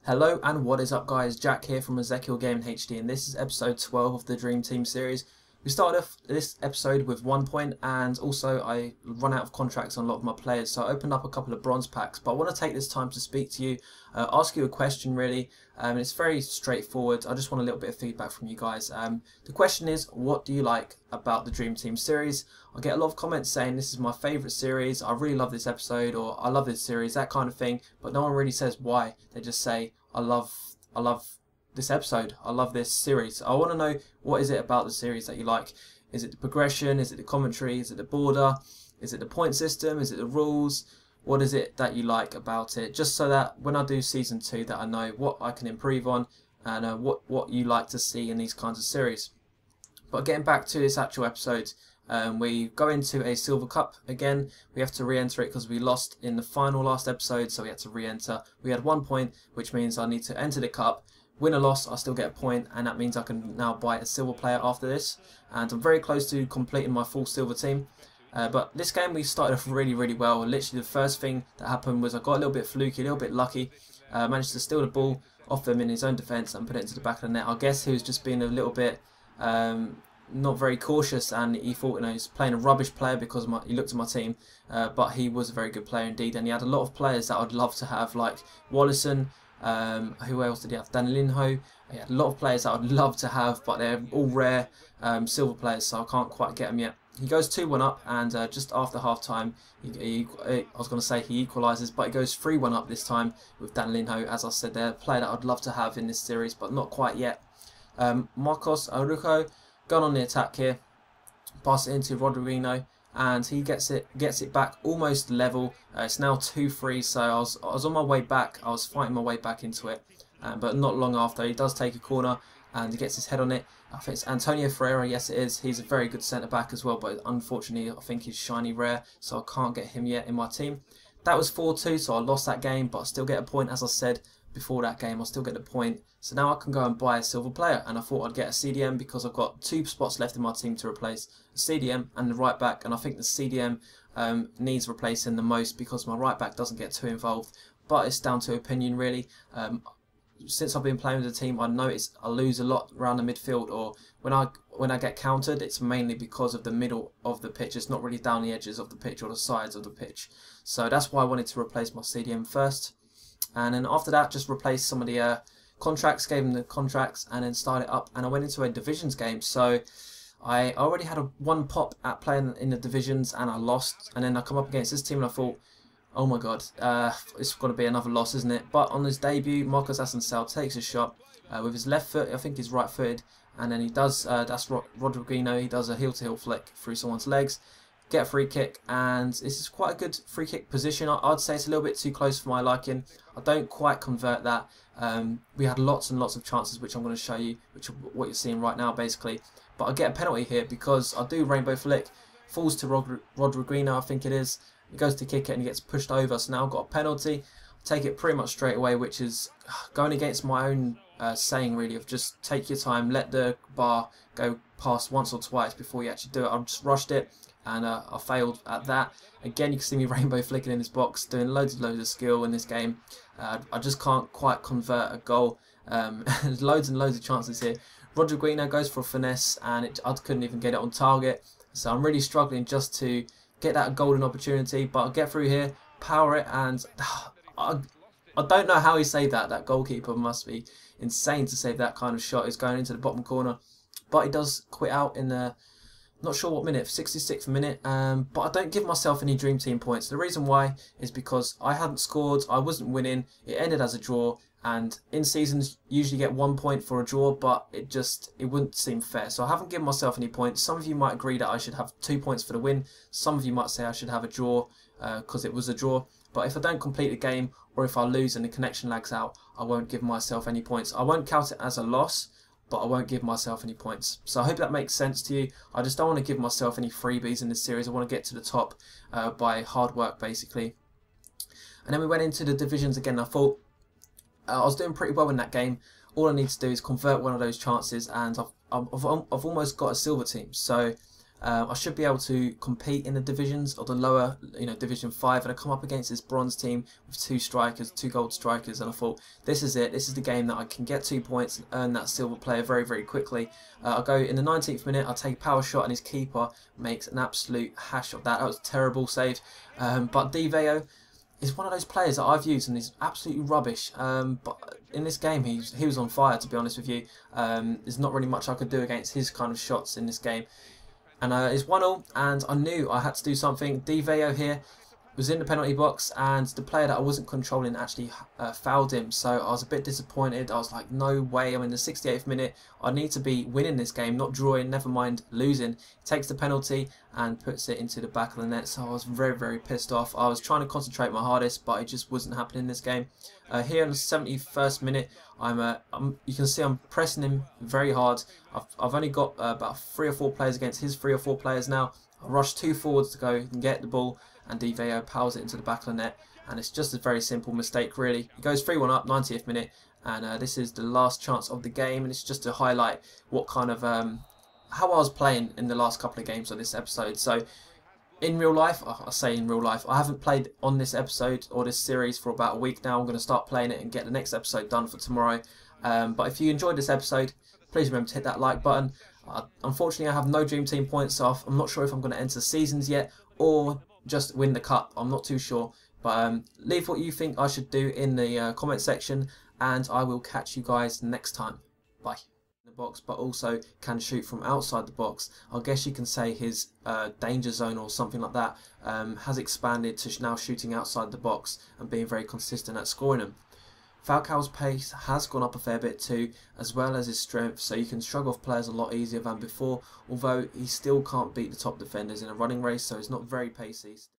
Hello and what is up guys, Jack here from Ezekiel Gaming HD, and this is episode 12 of the Dream Team series. We started off this episode with 1 point, and also I run out of contracts on a lot of my players, so I opened up a couple of bronze packs. But I want to take this time to speak to you, ask you a question really. It's very straightforward. I just want a little bit of feedback from you guys. The question is, what do you like about the Dream Team series? I get a lot of comments saying this is my favourite series, I really love this episode, or I love this series, that kind of thing, but no one really says why. They just say, I love this episode, I love this series. I want to know, what is it about the series that you like? Is it the progression? Is it the commentary? Is it the border? Is it the point system? Is it the rules? What is it that you like about it? Just so that when I do season 2 that I know what I can improve on, and what you like to see in these kinds of series. But getting back to this actual episode, we go into a silver cup again. We have to re-enter it because we lost in the last episode, so we had to re-enter. We had 1 point, which means I need to enter the cup. Win or loss, I still get a point, and that means I can now buy a silver player after this. And I'm very close to completing my full silver team. But this game we started off really well. Literally the first thing that happened was I got a little bit fluky, a little bit lucky. Managed to steal the ball off them in his own defence and put it into the back of the net. I guess he was just being a little bit not very cautious, and he thought, he's playing a rubbish player because he looked at my team, but he was a very good player indeed, and he had a lot of players that I'd love to have, like Wallison. Who else did he have? Danilho. He had a lot of players that I'd love to have, but they're all rare silver players, so I can't quite get them yet. He goes 2-1 up, and just after half time, I was going to say he equalises, but he goes 3-1 up this time with Danilho. As I said, they're a player that I'd love to have in this series, but not quite yet. Marcos Arujo going on the attack here, pass it into Rodriguino, and he gets it back almost level. It's now 2-3, so I was on my way back. I was fighting my way back into it, but not long after he does take a corner and he gets his head on it. I think it's Antonio Ferreira. Yes, it is. He's a very good centre back as well, but unfortunately I think he's shiny rare, so I can't get him yet in my team. That was 4-2, so I lost that game, but I still get a point. As I said before that game, I still get the point. So now I can go and buy a silver player, and I thought I'd get a CDM because I've got 2 spots left in my team to replace a CDM and the right back, and I think the CDM needs replacing the most because my right back doesn't get too involved, but it's down to opinion really. Since I've been playing with the team, I notice I lose a lot around the midfield, or when I get countered, it's mainly because of the middle of the pitch. It's not really down the edges of the pitch or the sides of the pitch. So that's why I wanted to replace my CDM first, and then after that just replace some of the contracts, gave him the contracts, and then started up, and I went into a divisions game. So I already had 1 pop at playing in the divisions, and I lost, and then I come up against this team and I thought, oh my god, it's going to be another loss, isn't it? But on his debut, Marcos Asensio takes a shot with his left foot. I think he's right footed, and then he does, that's Rodriguino, he does a heel to heel flick through someone's legs, get a free kick, and this is quite a good free kick position. I'd say it's a little bit too close for my liking. I don't quite convert that. We had lots and lots of chances, which I'm going to show you, which are what you're seeing right now basically. But I get a penalty here because I do rainbow flick, falls to Rodriguino, I think it is. He goes to kick it and he gets pushed over, so now I've got a penalty. I take it pretty much straight away, which is going against my own saying really, of just take your time, let the bar go past once or twice before you actually do it. I just rushed it, and I failed at that. Again, you can see me rainbow flicking in this box, doing loads of skill in this game. I just can't quite convert a goal. There's loads and loads of chances here. Rodriguino goes for a finesse, and I couldn't even get it on target. So I'm really struggling just to get that golden opportunity, but I'll get through here, power it, and I don't know how he saved that. That goalkeeper must be insane to save that kind of shot. He's going into the bottom corner, but he does quit out in the, not sure what minute, 66th minute, but I don't give myself any Dream Team points. The reason why is because I hadn't scored, I wasn't winning, it ended as a draw, and in seasons usually get 1 point for a draw, but it wouldn't seem fair. So I haven't given myself any points. Some of you might agree that I should have 2 points for the win. Some of you might say I should have a draw because it was a draw. But if I don't complete the game, or if I lose and the connection lags out, I won't give myself any points. I won't count it as a loss, but I won't give myself any points. So I hope that makes sense to you. I just don't want to give myself any freebies in this series. I want to get to the top by hard work basically. And then we went into the divisions again. I thought I was doing pretty well in that game. All I need to do is convert one of those chances, and I've almost got a silver team. So I should be able to compete in the divisions or the lower, Division 5, and I come up against this bronze team with 2 gold strikers, and I thought, this is it, this is the game that I can get 2 points and earn that silver player very, very quickly. I go in the 19th minute, I take a power shot, and his keeper makes an absolute hash of that. That was a terrible save, but Di Veo is one of those players that I've used and he's absolutely rubbish. But in this game, he was on fire, to be honest with you. There's not really much I could do against his kind of shots in this game. And it's 1-1, and I knew I had to do something. Di Veo here was in the penalty box, and the player that I wasn't controlling actually fouled him. So I was a bit disappointed. I was like, no way, I'm in the 68th minute. I need to be winning this game, not drawing, never mind losing. He takes the penalty and puts it into the back of the net. So I was very, very pissed off. I was trying to concentrate my hardest, but it just wasn't happening in this game. Here in the 71st minute, you can see I'm pressing him very hard. I've only got about 3 or 4 players against his 3 or 4 players now. I rush 2 forwards to go and get the ball, and Di Veo powers it into the back of the net, and it's just a very simple mistake really. He goes 3-1 up, 90th minute, and this is the last chance of the game, and it's just to highlight what kind of how I was playing in the last couple of games of this episode. So in real life, I say in real life, I haven't played on this episode or this series for about a week now. I'm going to start playing it and get the next episode done for tomorrow. But if you enjoyed this episode, please remember to hit that like button. Unfortunately, I have no Dream Team points off. I'm not sure if I'm going to enter seasons yet or just win the cup. I'm not too sure. But leave what you think I should do in the comment section, and I will catch you guys next time. Bye. The box, but also can shoot from outside the box. I guess you can say his danger zone or something like that has expanded to now shooting outside the box and being very consistent at scoring them. Falcao's pace has gone up a fair bit too, as well as his strength, so you can shrug off players a lot easier than before, although he still can't beat the top defenders in a running race, so he's not very pacey.